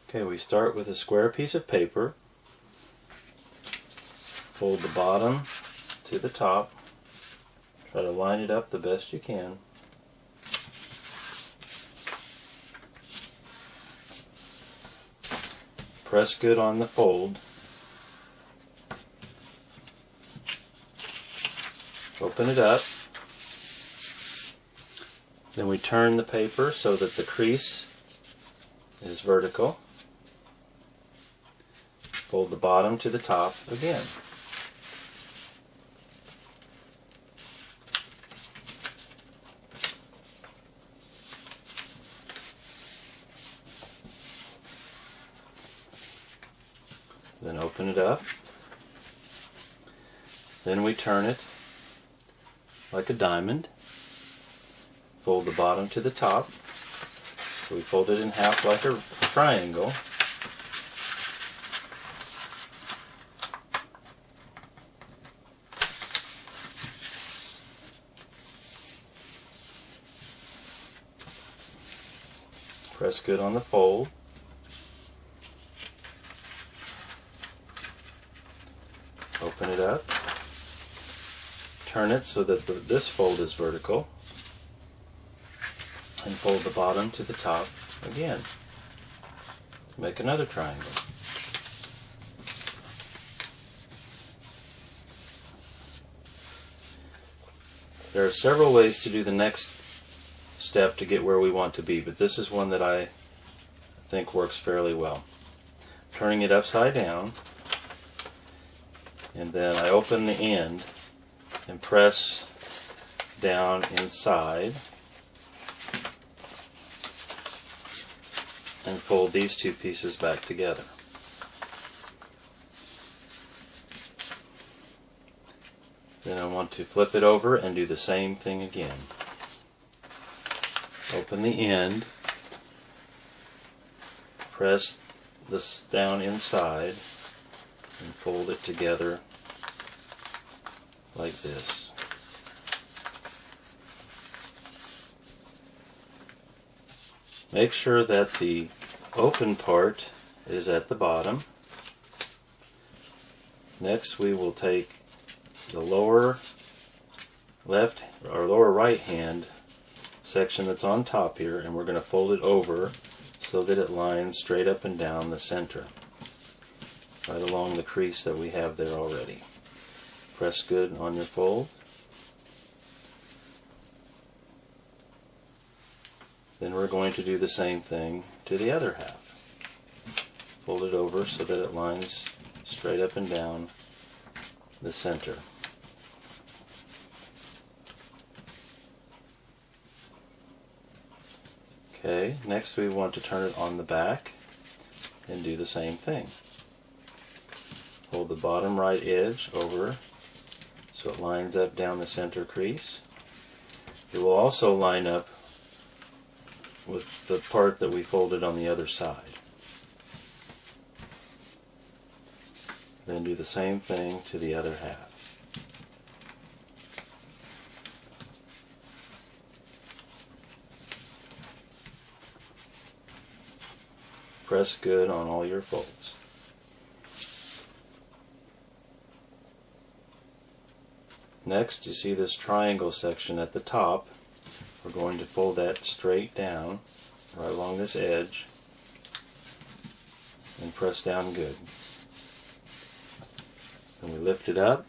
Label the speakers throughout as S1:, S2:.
S1: Okay, we start with a square piece of paper, fold the bottom to the top, try to line it up the best you can. Press good on the fold. Open it up. Then we turn the paper so that the crease is vertical. Fold the bottom to the top again. Then open it up. Then we turn it like a diamond. Fold the bottom to the top. So we fold it in half like a triangle. Press good on the fold. Open it up. Turn it so that this fold is vertical. And fold the bottom to the top again. Make another triangle. There are several ways to do the next step to get where we want to be, but this is one that I think works fairly well. Turning it upside down, and then I open the end and press down inside and fold these two pieces back together. Then I want to flip it over and do the same thing again. Open the end, press this down inside, and fold it together like this. Make sure that the open part is at the bottom. Next we will take the lower left or lower right hand section that's on top here, and we're going to fold it over so that it lines straight up and down the center, right along the crease that we have there already. Press good on your fold. Then we're going to do the same thing to the other half. Fold it over so that it lines straight up and down the center. Okay, next we want to turn it on the back and do the same thing. Hold the bottom right edge over so it lines up down the center crease. It will also line up with the part that we folded on the other side. Then do the same thing to the other half. Press good on all your folds. Next, you see this triangle section at the top. We're going to fold that straight down, right along this edge, and press down good. Then we lift it up,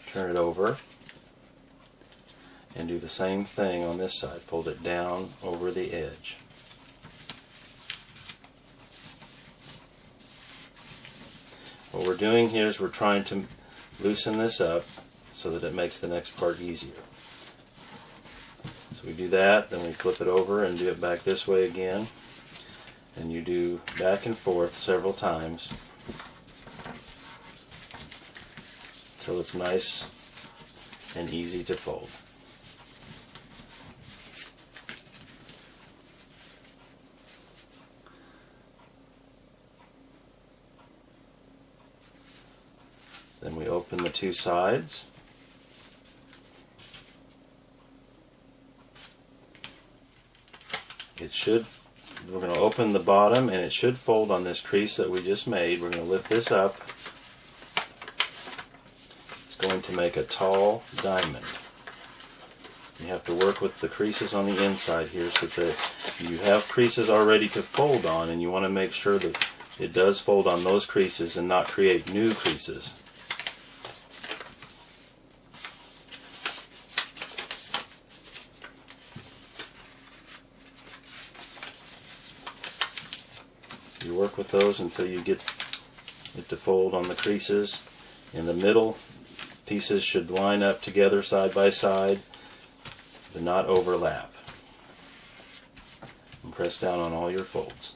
S1: turn it over, and do the same thing on this side. Fold it down over the edge. What we're doing here is we're trying to loosen this up so that it makes the next part easier. So we do that, then we flip it over and do it back this way again. And you do back and forth several times until it's nice and easy to fold. Then we open the two sides. It should we're going to open the bottom, and it should fold on this crease that we just made. We're going to lift this up. It's going to make a tall diamond. You have to work with the creases on the inside here so that you have creases already to fold on, and you want to make sure that it does fold on those creases and not create new creases. You work with those until you get it to fold on the creases. In the middle, pieces should line up together side by side, but not overlap. And press down on all your folds.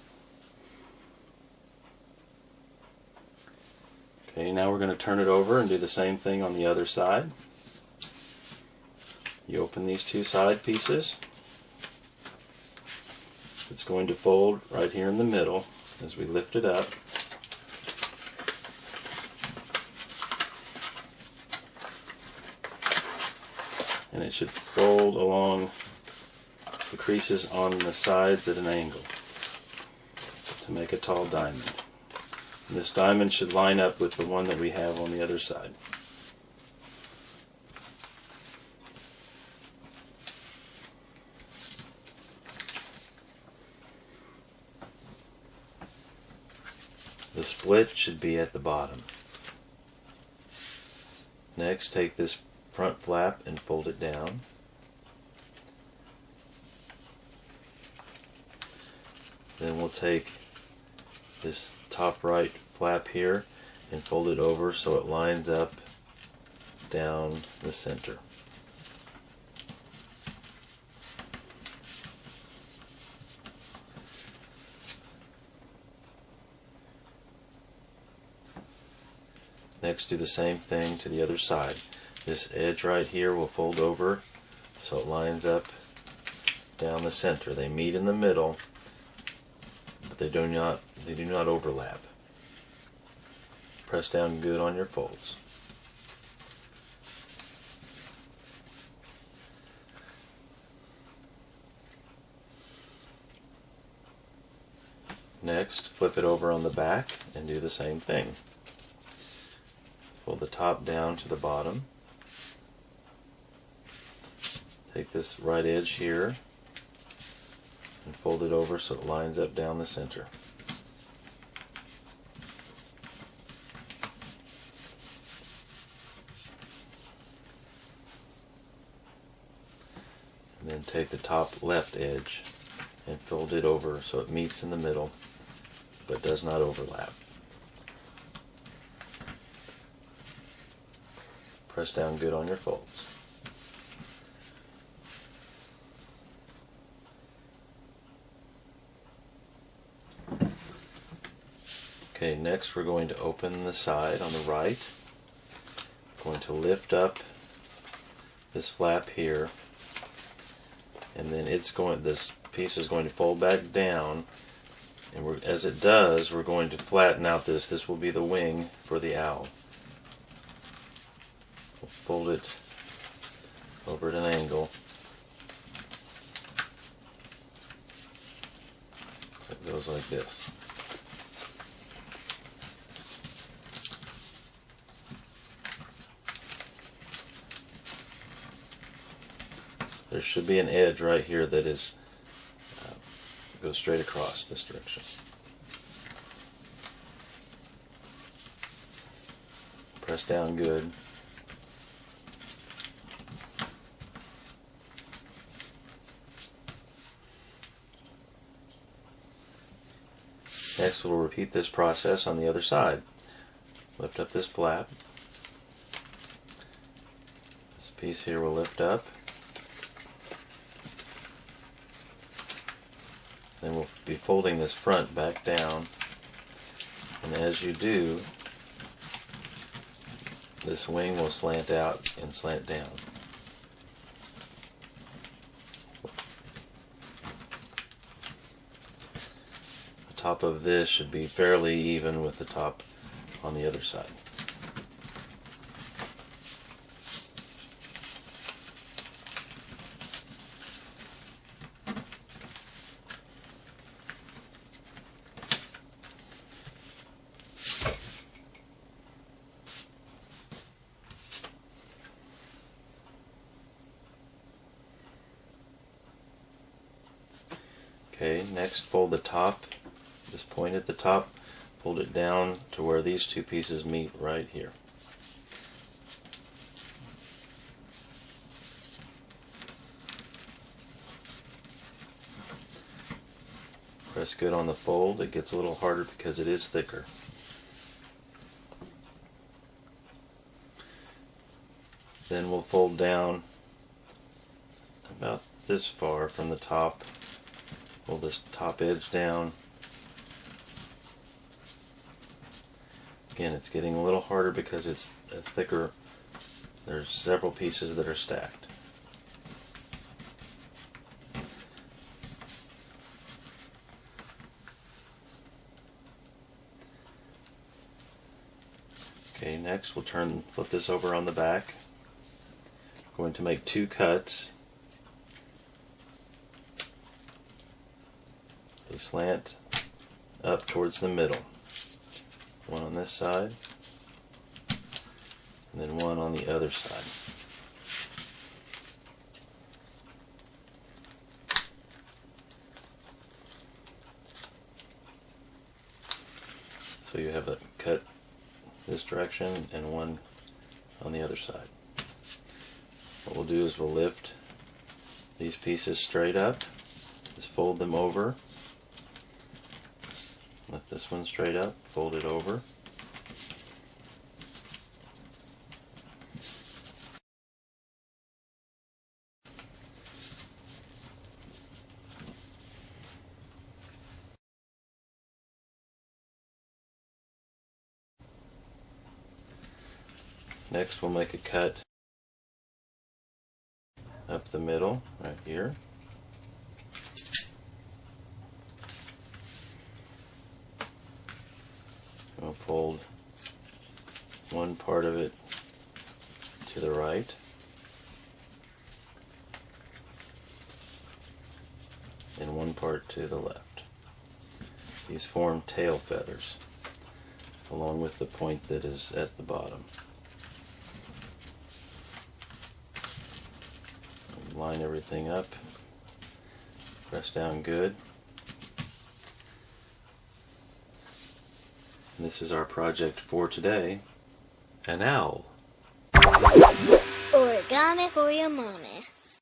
S1: Okay, now we're going to turn it over and do the same thing on the other side. You open these two side pieces. It's going to fold right here in the middle as we lift it up. And it should fold along the creases on the sides at an angle to make a tall diamond. And this diamond should line up with the one that we have on the other side. The split should be at the bottom. Next, take this front flap and fold it down. Then we'll take this top right flap here and fold it over so it lines up down the center. Next, do the same thing to the other side. This edge right here will fold over so it lines up down the center. They meet in the middle, but they do not overlap. Press down good on your folds. Next, flip it over on the back and do the same thing. Fold the top down to the bottom. Take this right edge here and fold it over so it lines up down the center. And then take the top left edge and fold it over so it meets in the middle but does not overlap. Press down good on your folds. Okay, next we're going to open the side on the right. Going to lift up this flap here, and then this piece is going to fold back down, and as it does, we're going to flatten out this. This will be the wing for the owl. We'll fold it over at an angle. So it goes like this. There should be an edge right here that is goes straight across this direction. Press down good. Next, we'll repeat this process on the other side. Lift up this flap. This piece here will lift up. Then we'll be folding this front back down, and as you do, this wing will slant out and slant down. The top of this should be fairly even with the top on the other side. Okay, next fold the top, this point at the top, fold it down to where these two pieces meet right here. Press good on the fold. It gets a little harder because it is thicker. Then we'll fold down about this far from the top. Pull this top edge down. Again, it's getting a little harder because it's thicker. There's several pieces that are stacked. Okay, next we'll flip this over on the back. We're going to make two cuts. They slant up towards the middle. One on this side, and then one on the other side. So you have a cut this direction and one on the other side. What we'll do is we'll lift these pieces straight up, just fold them over. Lift this one straight up, fold it over. Next we'll make a cut up the middle, right here. We'll fold one part of it to the right. And one part to the left. These form tail feathers, along with the point that is at the bottom. Line everything up, press down good. And this is our project for today, an owl.
S2: Origami for your mommy.